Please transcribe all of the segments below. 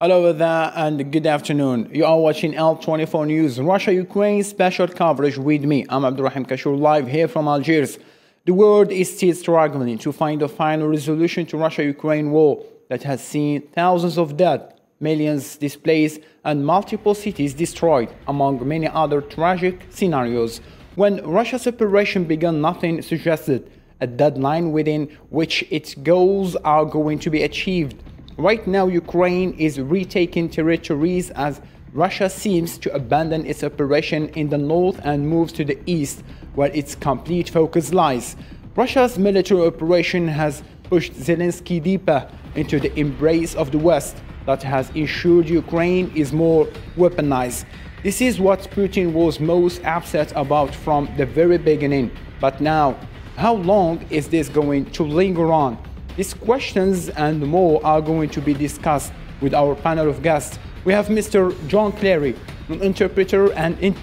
Hello there and good afternoon. You are watching L24 News, Russia-Ukraine special coverage with me. I'm Abdurrahim Kashur, live here from Algiers. The world is still struggling to find a final resolution to Russia-Ukraine war that has seen thousands of dead, millions displaced, and multiple cities destroyed, among many other tragic scenarios. When Russia's operation began, nothing suggested a deadline within which its goals are going to be achieved. Right now, Ukraine is retaking territories as Russia seems to abandon its operation in the north and moves to the east, where its complete focus lies. Russia's military operation has pushed Zelensky deeper into the embrace of the West that has ensured Ukraine is more weaponized. This is what Putin was most upset about from the very beginning. But now, how long is this going to linger on? These questions and more are going to be discussed with our panel of guests. We have Mr. John Clary, an interpreter and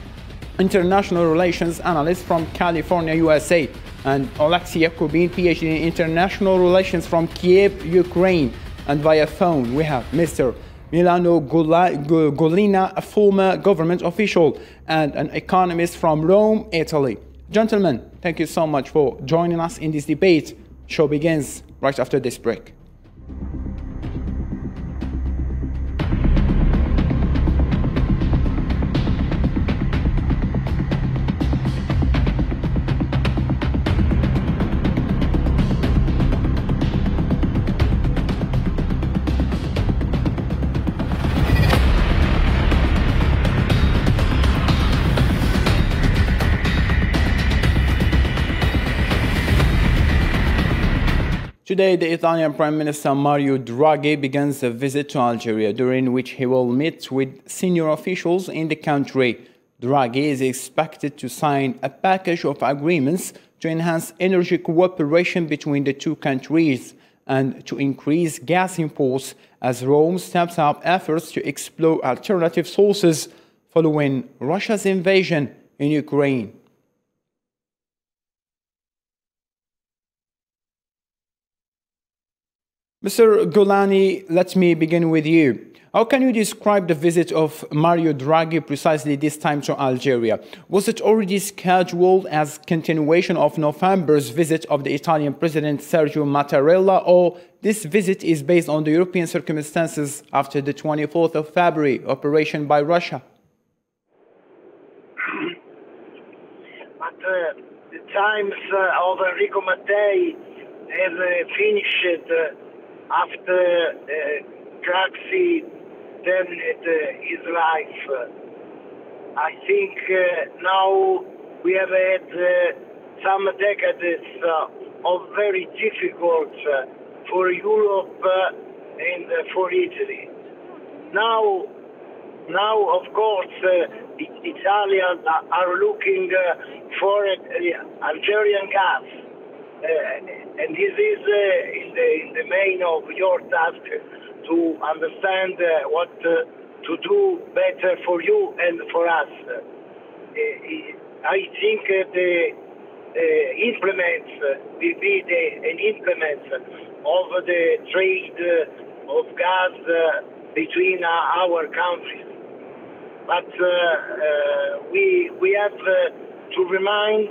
international relations analyst from California, USA, and Alexei Yakubin, PhD in international relations from Kiev, Ukraine. And via phone, we have Mr. Milano Golina, a former government official and an economist from Rome, Italy. Gentlemen, thank you so much for joining us in this debate. Show begins right after this break. Today, the Italian Prime Minister Mario Draghi begins a visit to Algeria, during which he will meet with senior officials in the country. Draghi is expected to sign a package of agreements to enhance energy cooperation between the two countries and to increase gas imports as Rome steps up efforts to explore alternative sources following Russia's invasion in Ukraine. Mr. Gulani, let me begin with you. How can you describe the visit of Mario Draghi precisely this time to Algeria? Was it already scheduled as continuation of November's visit of the Italian President Sergio Mattarella, or this visit is based on the European circumstances after the 24th of February operation by Russia? But the times of Enrico Mattei have finished after Craxi terminated his life. I think now we have had some decades of very difficult for Europe and for Italy. Now of course, Italians are looking for Algerian gas. And this is in the main of your task to understand what to do better for you and for us. I think the implements will be an implement of the trade of gas between our countries. But we have to remind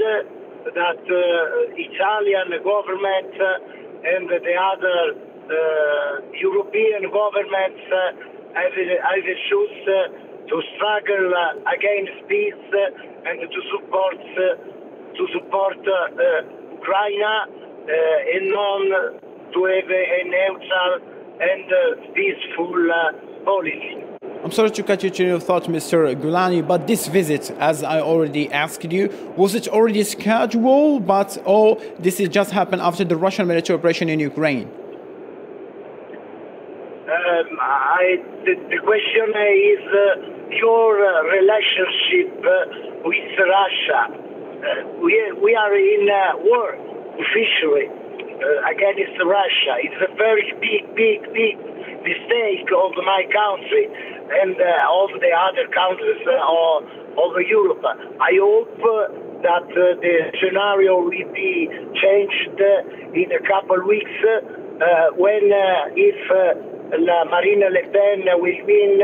that Italian government and the other European governments have chosen to struggle against peace and to support Ukraine and not to have a neutral and peaceful policy. I'm sorry to cut you to your thought, Mr. Gulani, but this visit, as I already asked you, was it already scheduled, or this is just happened after the Russian military operation in Ukraine? The question is your relationship with Russia. We are in war officially against Russia. It's a very big mistake of my country and of the other countries of Europe. I hope that the scenario will be changed in a couple of weeks when if Marine Le Pen will win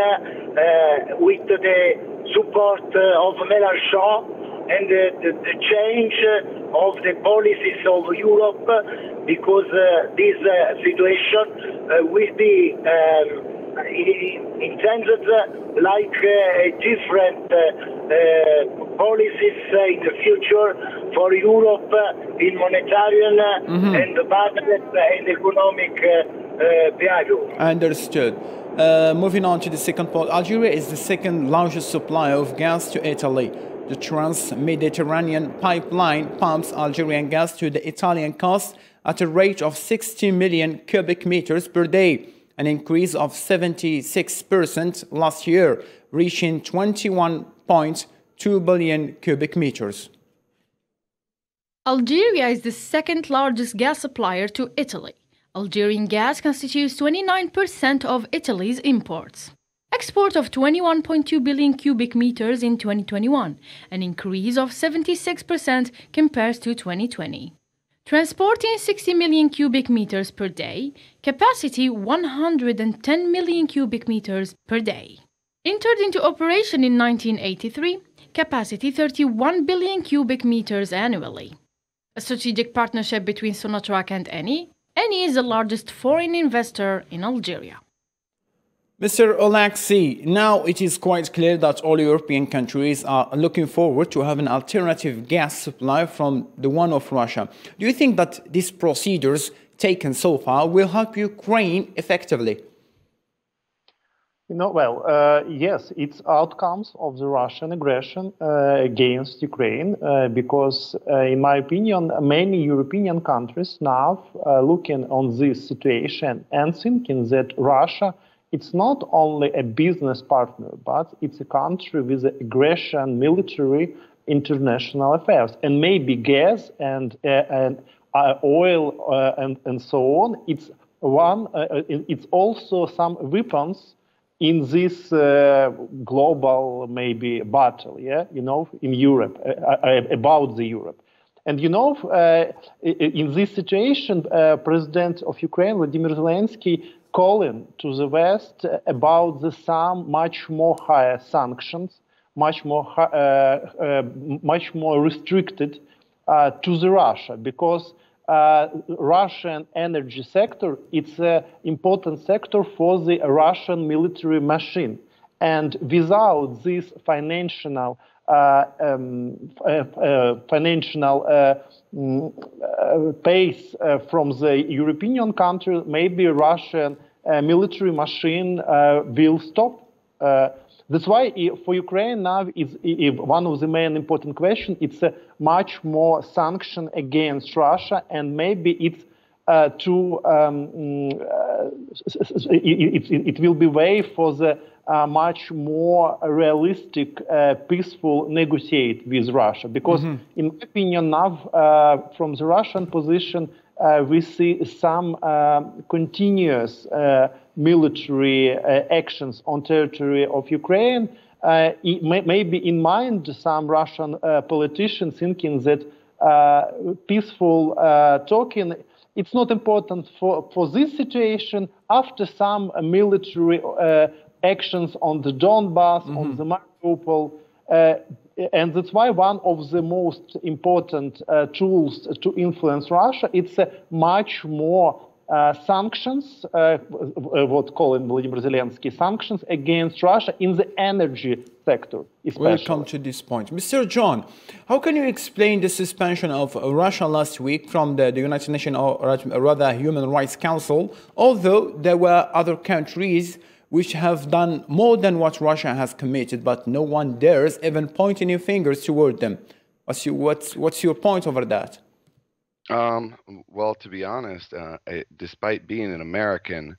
with the support of Mélenchon and the change of the policies of Europe, because this situation will be intended like different policies in the future for Europe in monetarian and budget and economic behavior. Understood. Moving on to the second point, Algeria is the second largest supplier of gas to Italy. The Trans-Mediterranean pipeline pumps Algerian gas to the Italian coast at a rate of 60 million cubic meters per day, an increase of 76% last year, reaching 21.2 billion cubic meters. Algeria is the second largest gas supplier to Italy. Algerian gas constitutes 29% of Italy's imports. Export of 21.2 billion cubic meters in 2021, an increase of 76% compared to 2020. Transporting 60 million cubic meters per day, capacity 110 million cubic meters per day. Entered into operation in 1983, capacity 31 billion cubic meters annually. A strategic partnership between Sonatrach and Eni. Eni is the largest foreign investor in Algeria. Mr. Olaxi, now it is quite clear that all European countries are looking forward to have an alternative gas supply from the one of Russia. Do you think that these procedures taken so far will help Ukraine effectively? Yes, it's outcomes of the Russian aggression against Ukraine, because, in my opinion, many European countries now looking on this situation and thinking that Russia, it's not only a business partner, but it's a country with aggression, military, international affairs, and maybe gas and oil and so on. It's one. It's also some weapons in this global maybe battle, in Europe, about the Europe. And in this situation, President of Ukraine, Vladimir Zelensky, calling to the West about some much more higher sanctions, much more restricted to the Russia, because Russian energy sector, it's an important sector for the Russian military machine. And without this financial pace from the European country, maybe Russian military machine will stop. That's why for Ukraine now is one of the main important questions. It's a much more sanction against Russia, and maybe it's it will be way for the much more realistic, peaceful negotiate with Russia. Because in my opinion now, from the Russian position, we see some continuous military actions on territory of Ukraine. Maybe in mind some Russian politicians thinking that peaceful talking, it's not important for this situation after some military actions on the Donbass, on the Mariupol. And that's why one of the most important tools to influence Russia, it's much more sanctions, what calling Vladimir Zelensky, sanctions against Russia in the energy sector, especially. We'll come to this point. Mr. John, how can you explain the suspension of Russia last week from the United Nations, or rather Human Rights Council, although there were other countries which have done more than what Russia has committed, but no one dares even point any fingers toward them? What's your point over that? Well, to be honest, despite being an American,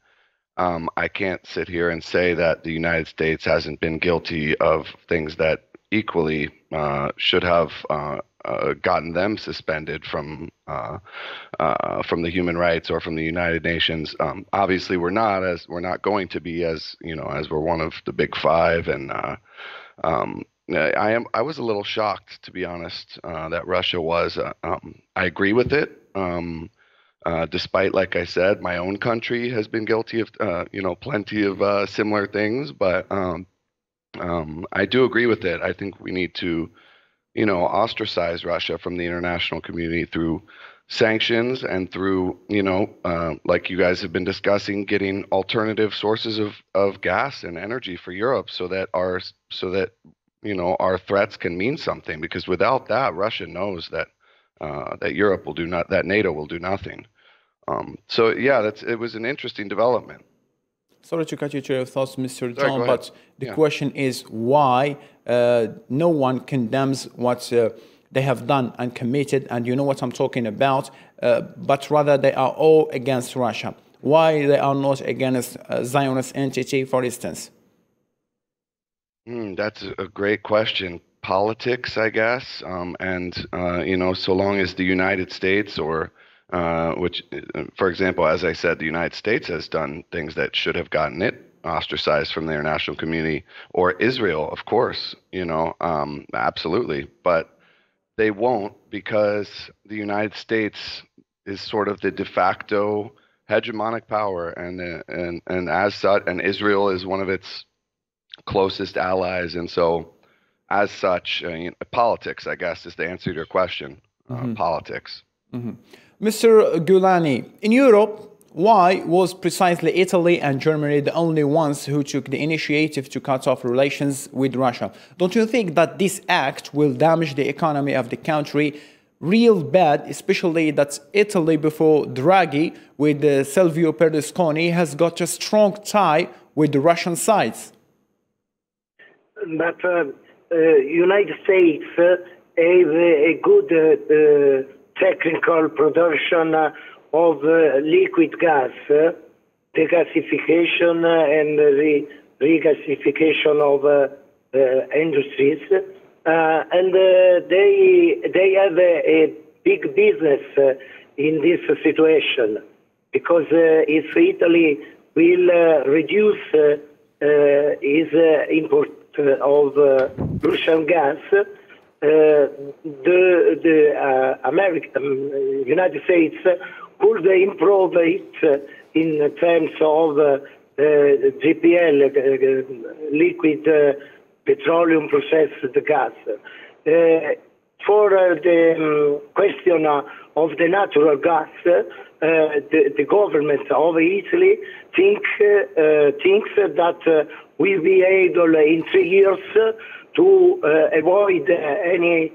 I can't sit here and say that the United States hasn't been guilty of things that equally should have gotten them suspended from the human rights or from the United Nations. Obviously, we're not going to be as we're one of the big five, and I was a little shocked, to be honest, that Russia was. I agree with it. Despite, like I said, my own country has been guilty of, plenty of similar things. But I do agree with it. I think we need to, ostracize Russia from the international community through sanctions and through, like you guys have been discussing, getting alternative sources of gas and energy for Europe so that our threats can mean something. Because without that, Russia knows that Europe will do not, that NATO will do nothing. So yeah, it was an interesting development. Sorry to cut you to your thoughts, Mr. John, but the question is why no one condemns what they have done and committed, and you know what I'm talking about, but rather they are all against Russia. Why they are not against a Zionist entity, for instance? That's a great question. Politics, I guess, and so long as the United States or which, for example, as I said, the United States has done things that should have gotten it ostracized from the international community, or Israel, of course, absolutely, but they won't, because the United States is sort of the de facto hegemonic power, and as such, and Israel is one of its closest allies, and so as such, politics, I guess, is the answer to your question. Politics. Mr. Gulani, in Europe, why was precisely Italy and Germany the only ones who took the initiative to cut off relations with Russia? Don't you think that this act will damage the economy of the country real bad, especially that Italy before Draghi with Silvio Berlusconi has got a strong tie with the Russian sides? But United States have a good technical production of liquid gas, regasification and regasification of industries, and they have a big business in this situation, because if Italy will reduce its import of Russian gas, United States could improve it in terms of GPL, liquid petroleum processed gas. For the question of the natural gas, the government of Italy thinks that we'll be able in 3 years to avoid any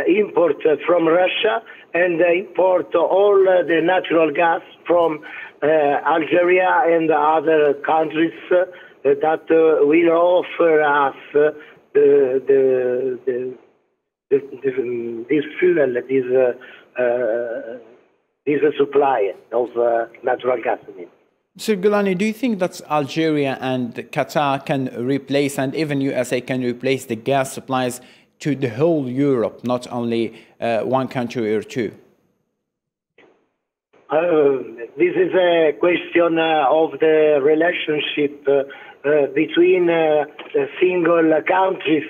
import from Russia and import all the natural gas from Algeria and other countries that will offer us this fuel, this supply of natural gas. Mr. Gulani, do you think that Algeria and Qatar can replace, and even USA can replace, the gas supplies to the whole Europe, not only one country or two? This is a question of the relationship between single countries.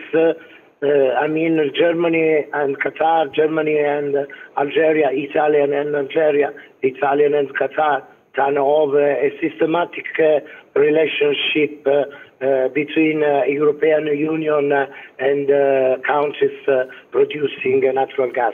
I mean, Germany and Qatar, Germany and Algeria, Italian and Algeria, Italian and Qatar, kind of a systematic relationship between European Union and countries producing natural gas.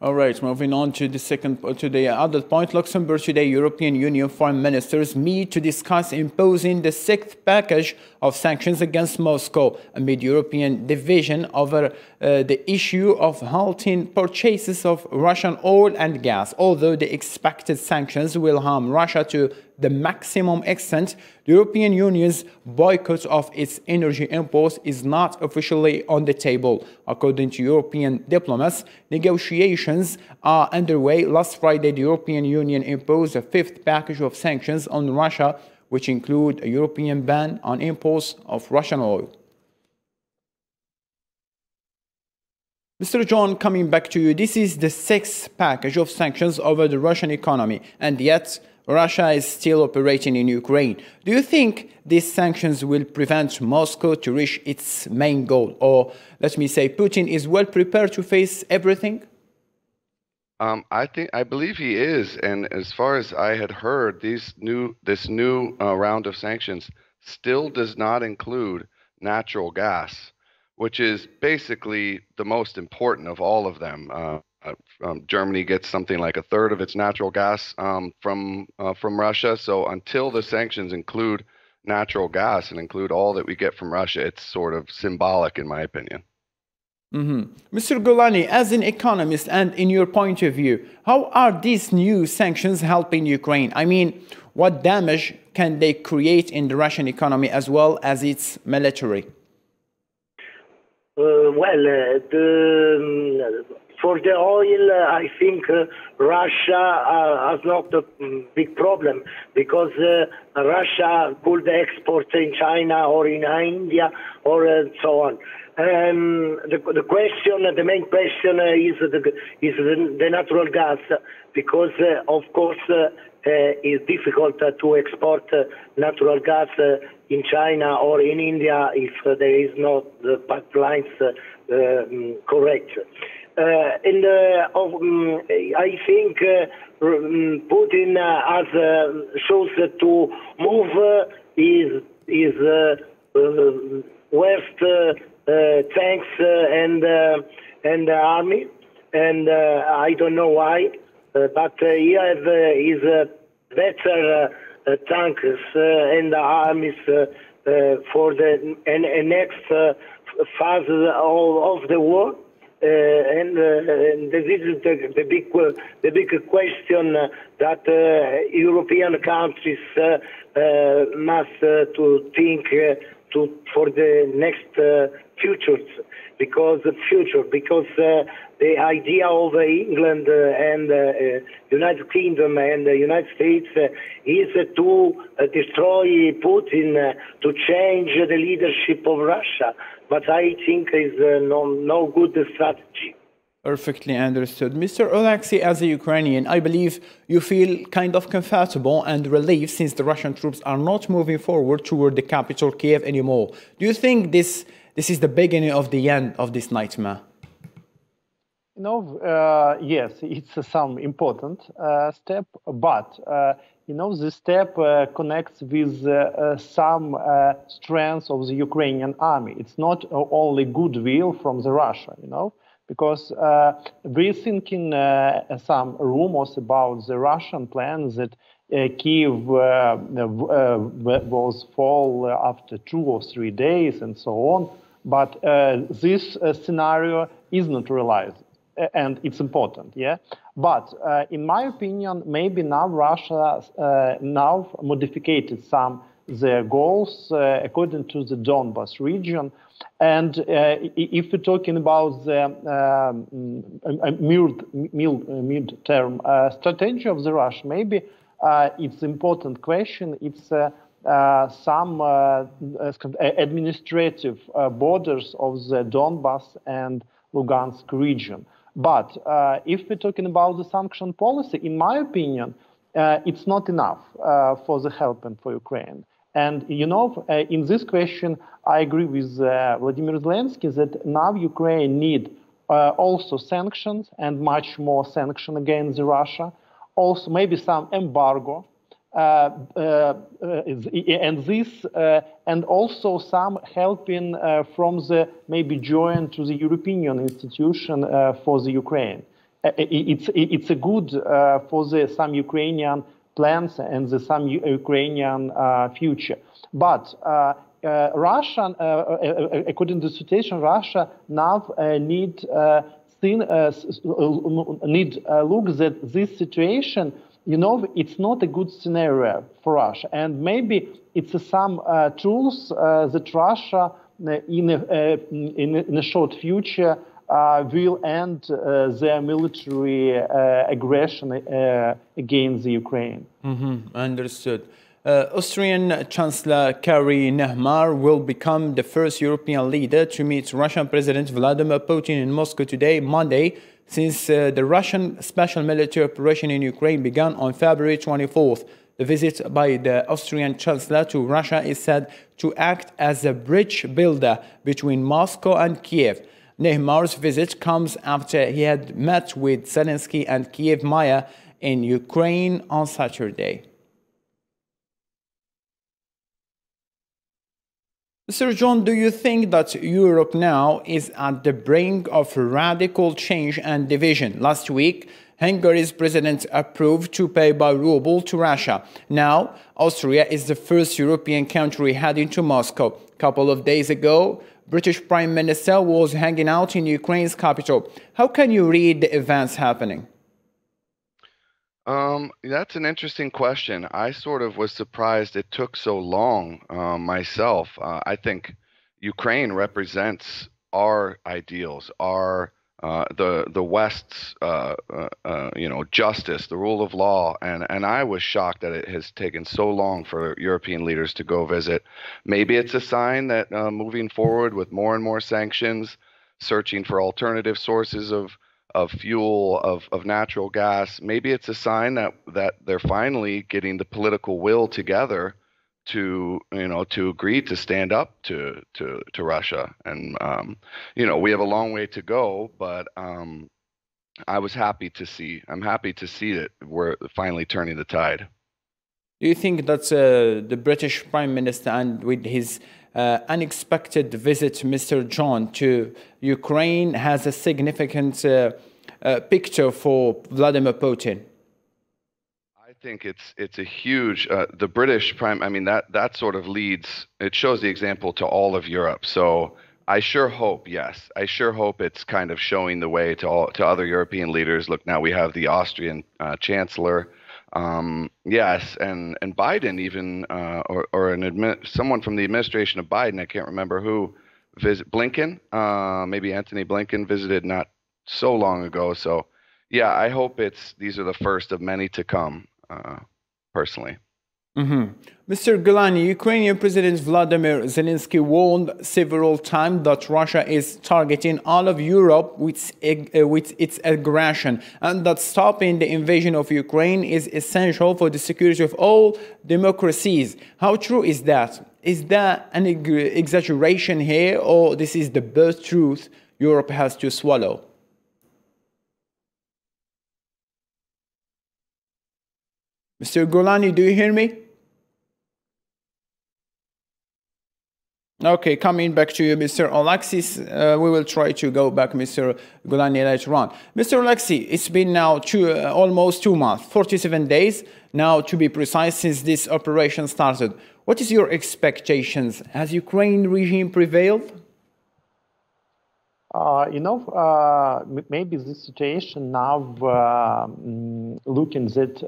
All right, moving on to the other point. Luxembourg today, European Union foreign ministers meet to discuss imposing the 6th package of sanctions against Moscow amid European division over the issue of halting purchases of Russian oil and gas. Although the expected sanctions will harm Russia to the maximum extent, the European Union's boycott of its energy imports is not officially on the table. According to European diplomats, negotiations are underway. Last Friday, the European Union imposed a 5th package of sanctions on Russia, which include a European ban on imports of Russian oil. Mr. John, coming back to you, this is the 6th package of sanctions over the Russian economy, and yet Russia is still operating in Ukraine. Do you think these sanctions will prevent Moscow to reach its main goal? Or, let me say, Putin is well prepared to face everything? I believe he is, and as far as I had heard, this new round of sanctions still does not include natural gas, which is basically the most important of all of them. Germany gets something like a third of its natural gas from Russia. So until the sanctions include natural gas and include all that we get from Russia, it's sort of symbolic, in my opinion. Mr. Gulani, as an economist and in your point of view, how are these new sanctions helping Ukraine? I mean, what damage can they create in the Russian economy as well as its military? For the oil, I think Russia has not a big problem because Russia could export in China or in India or so on. The question, the main question is the natural gas, because of course it's difficult to export natural gas in China or in India if there is not the pipelines correct. I think Putin has chosen to move his West tanks and army, and I don't know why, but he has his better tanks and armies for the next phase of the war. And this is the big question that European countries must to think for the next futures, because the idea of England and United Kingdom and the United States is to destroy Putin, to change the leadership of Russia. But I think is no good strategy. Perfectly understood. Mr. Oleksiy, as a Ukrainian, I believe you feel kind of comfortable and relieved since the Russian troops are not moving forward toward the capital, Kiev, anymore. Do you think this is the beginning of the end of this nightmare? Yes, it's some important step, but this step connects with some strengths of the Ukrainian army. It's not only goodwill from the Russia, because we're thinking some rumors about the Russian plans that Kiev was fall after 2 or 3 days and so on. But this scenario is not realized, and it's important, yeah. But in my opinion, maybe now Russia now modified some their goals according to the Donbas region. And if we're talking about the mid-term strategy of the Russia, maybe it's important question. It's some administrative borders of the Donbas and Lugansk region. But if we're talking about the sanction policy, in my opinion, it's not enough for the help and for Ukraine. And, in this question, I agree with Vladimir Zelensky that now Ukraine need also sanctions and much more sanction against Russia. Also, maybe some embargo, and also some helping from the maybe join to the European institution for the Ukraine. It's a good for some Ukrainian plans and some Ukrainian future. But Russia, according to the situation, Russia now need look that this situation, it's not a good scenario for Russia, and maybe it's some tools that Russia in a short future will end their military aggression against the Ukraine. Understood. Austrian Chancellor Kari Nehmar will become the first European leader to meet Russian President Vladimir Putin in Moscow today, Monday, since the Russian special military operation in Ukraine began on February 24th. The visit by the Austrian Chancellor to Russia is said to act as a bridge builder between Moscow and Kiev. Neymar's visit comes after he had met with Zelensky and Kiev Maya in Ukraine on Saturday. Mr. John, do you think that Europe now is at the brink of radical change and division? Last week, Hungary's president approved to pay by ruble to Russia. Now, Austria is the first European country heading to Moscow. A couple of days ago, British Prime Minister was hanging out in Ukraine's capital. How can you read the events happening? That's an interesting question. I sort of was surprised it took so long myself. I think Ukraine represents our ideals, our the West's justice, the rule of law, and I was shocked that it has taken so long for European leaders to go visit. Maybe it's a sign that moving forward with more and more sanctions, searching for alternative sources of fuel, of natural gas, maybe it's a sign that they're finally getting the political will together to agree to stand up to Russia. And we have a long way to go, but I'm happy to see that we're finally turning the tide. Do you think that the British Prime Minister, and with his unexpected visit, Mr. John, to Ukraine, has a significant picture for Vladimir Putin? I think it's a huge. The British Prime. I mean, that sort of leads. It shows the example to all of Europe. So I sure hope. Yes, I sure hope it's kind of showing the way to other European leaders. Look, now we have the Austrian Chancellor. Yes, and Biden even, or someone from the administration of Biden, I can't remember who, Blinken, maybe Anthony Blinken visited not so long ago. So yeah, I hope these are the first of many to come, personally. Mr. Gulani, Ukrainian President Vladimir Zelensky warned several times that Russia is targeting all of Europe with its aggression, and that stopping the invasion of Ukraine is essential for the security of all democracies. How true is that? Is that an exaggeration here, or this is the birth truth Europe has to swallow? Mr. Gulani, do you hear me? Okay, coming back to you, Mr. Alexis. We will try to go back, Mr. Gulani, later on. Mr. Alexis, it's been now almost 2 months, 47 days now to be precise, since this operation started. What is your expectations? Has Ukraine regime prevailed? Maybe the situation now, looking at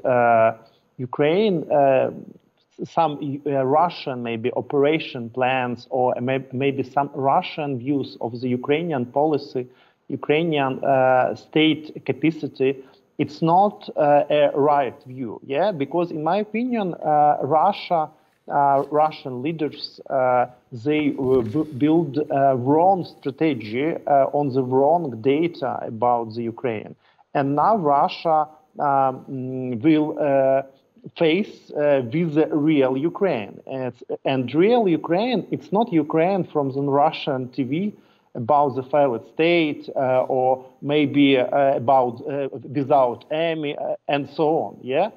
Ukraine, some Russian maybe operation plans, or maybe some Russian views of the Ukrainian policy, Ukrainian state capacity, it's not a right view, yeah? Because in my opinion, Russian leaders, they build a wrong strategy on the wrong data about the Ukraine. And now Russia will face with the real Ukraine. And real Ukraine, it's not Ukraine from the Russian TV about the failed state, or maybe about without army, and so on, yeah?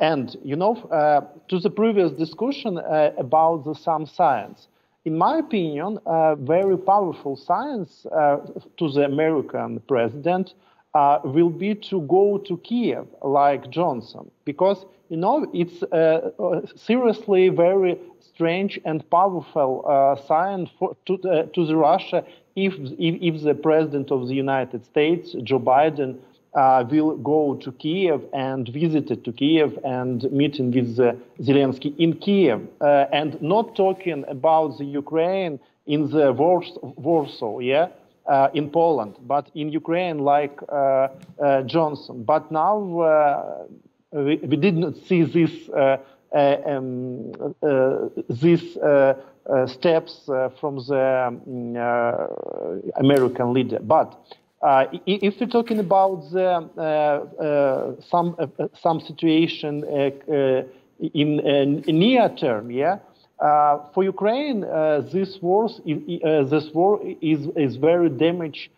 And, to the previous discussion about some science, in my opinion, very powerful science to the American president will be to go to Kiev like Johnson, because, it's seriously very strange and powerful sign to the Russia if the president of the United States, Joe Biden, will go to Kiev and visit to Kiev and meeting with Zelensky in Kiev, and not talking about the Ukraine in the Warsaw, yeah, in Poland, but in Ukraine like Johnson. But now we did not see this steps from the American leader. But if we're talking about some situation in near term, yeah, For Ukraine, this war is very damaged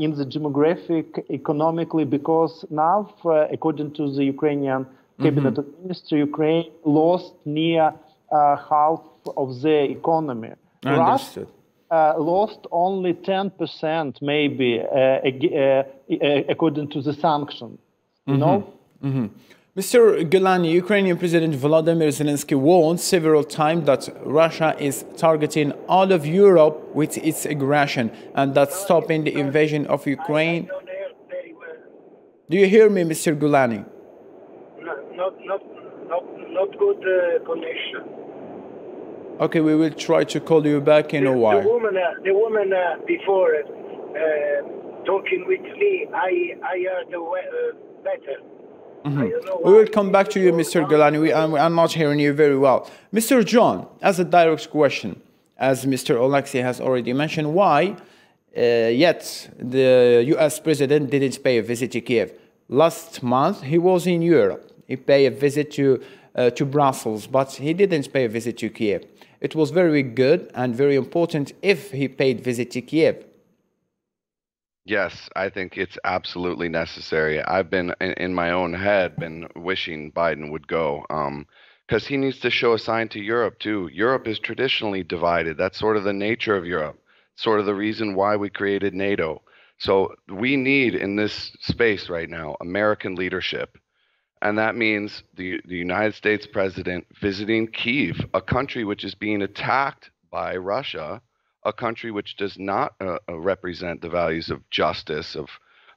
in the demographic, economically, because now, according to the Ukrainian cabinet minister, Ukraine lost near half of the economy. Understood. Russia lost only 10%, maybe, according to the sanctions. You know? Mr. Gulani, Ukrainian President Volodymyr Zelensky warned several times that Russia is targeting all of Europe with its aggression and that's stopping the invasion of Ukraine. I don't hear very well. Do you hear me, Mr. Gulani? Not good connection. Okay, we will try to call you back in a while. The woman before talking with me, I heard better. We will come back to you, Mr. Gulani. I'm not hearing you very well. Mr. John, as a direct question, as Mr. Oleksiy has already mentioned, why yet the US president didn't pay a visit to Kiev? Last month, he was in Europe. He paid a visit to Brussels, but he didn't pay a visit to Kiev. It was very good and very important if he paid visit to Kiev. Yes, I think it's absolutely necessary. I've been, in my own head, been wishing Biden would go, because he needs to show a sign to Europe, too. Europe is traditionally divided. That's sort of the nature of Europe, sort of the reason why we created NATO. So we need, in this space right now, American leadership. And that means the United States president visiting Kyiv, a country which is being attacked by Russia, a country which does not represent the values of justice,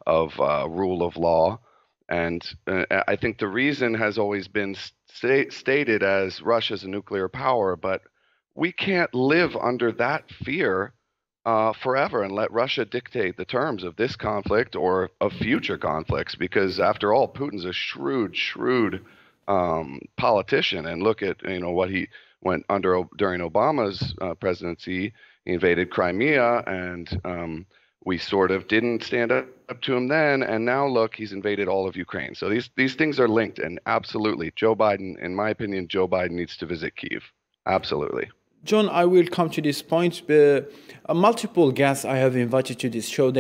of rule of law. And I think the reason has always been stated as Russia's a nuclear power, but we can't live under that fear forever and let Russia dictate the terms of this conflict or of future conflicts, because after all, Putin's a shrewd politician. And look at what he went under during Obama's presidency. He invaded Crimea, and we sort of didn't stand up to him then, and now look, he's invaded all of Ukraine. So these things are linked, and absolutely, Joe Biden, in my opinion, Joe Biden needs to visit Kyiv. Absolutely. John, I will come to this point. Multiple guests I have invited to this show,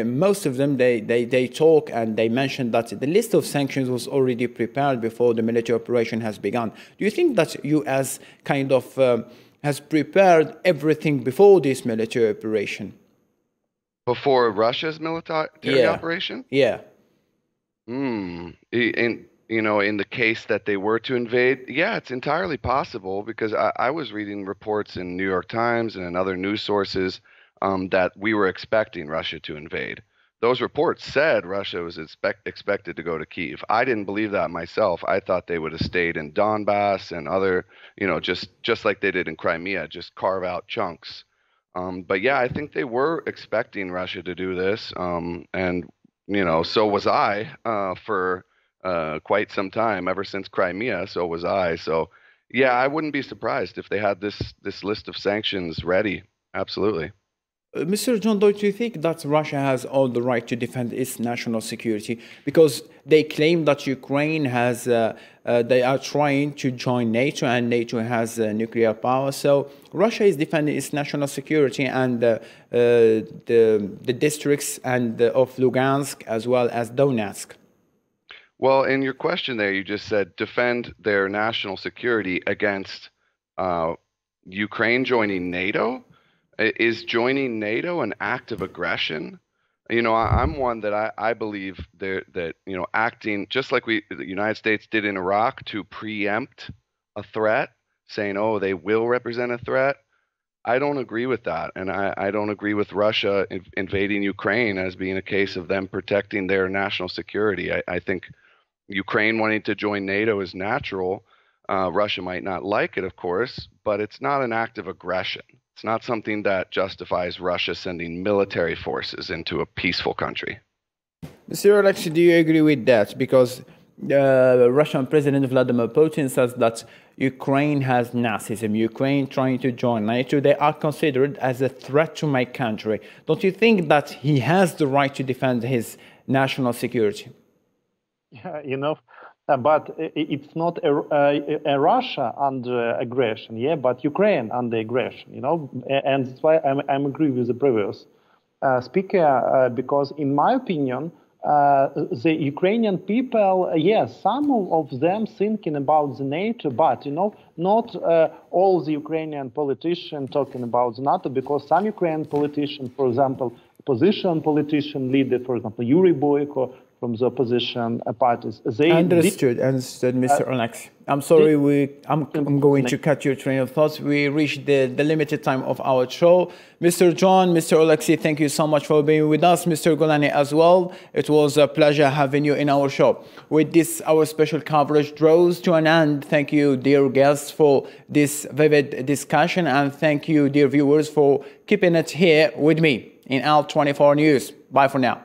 most of them, they talk and they mention that the list of sanctions was already prepared before the military operation has begun. Do you think that U.S. kind of has prepared everything before this military operation? Before Russia's military operation? Yeah. In the case that they were to invade, yeah, it's entirely possible, because I was reading reports in New York Times and in other news sources that we were expecting Russia to invade. Those reports said Russia was expected to go to Kyiv. I didn't believe that myself. I thought they would have stayed in Donbass and other, just like they did in Crimea, just carve out chunks. But yeah, I think they were expecting Russia to do this. And, so was I for quite some time, ever since Crimea, so was I. So yeah, I wouldn't be surprised if they had this list of sanctions ready. Absolutely. Mr. John, don't you think that Russia has all the right to defend its national security? Because they claim that Ukraine has, they are trying to join NATO, and NATO has nuclear power. So Russia is defending its national security, and the districts of Lugansk as well as Donetsk. Well, in your question there, you just said defend their national security against Ukraine joining NATO. Is joining NATO an act of aggression? I'm one that I believe that acting just like the United States did in Iraq to preempt a threat, saying, oh, they will represent a threat. I don't agree with that, and I don't agree with Russia invading Ukraine as being a case of them protecting their national security. I think Ukraine wanting to join NATO is natural. Russia might not like it, of course, but it's not an act of aggression. It's not something that justifies Russia sending military forces into a peaceful country. Mr. Oleksiy, do you agree with that? Because Russian President Vladimir Putin says that Ukraine has Nazism. Ukraine trying to join NATO, they are considered as a threat to my country. Don't you think that he has the right to defend his national security? Yeah, But it's not a Russia under aggression, yeah, but Ukraine under aggression, you know, and that's why I'm agree with the previous speaker, because in my opinion, the Ukrainian people, yes, some of them thinking about the NATO, but, you know, not all the Ukrainian politicians talking about the NATO, because some Ukrainian politicians, for example, opposition politician leader, for example, Yuri Boyko, from the opposition parties. They understood, Mr. Alexei. I'm sorry, I'm going to cut your train of thoughts. We reached the limited time of our show. Mr. John, Mr. Alexei, thank you so much for being with us. Mr. Gulani as well. It was a pleasure having you in our show. With this, our special coverage draws to an end. Thank you, dear guests, for this vivid discussion. And thank you, dear viewers, for keeping it here with me in Al 24 News. Bye for now.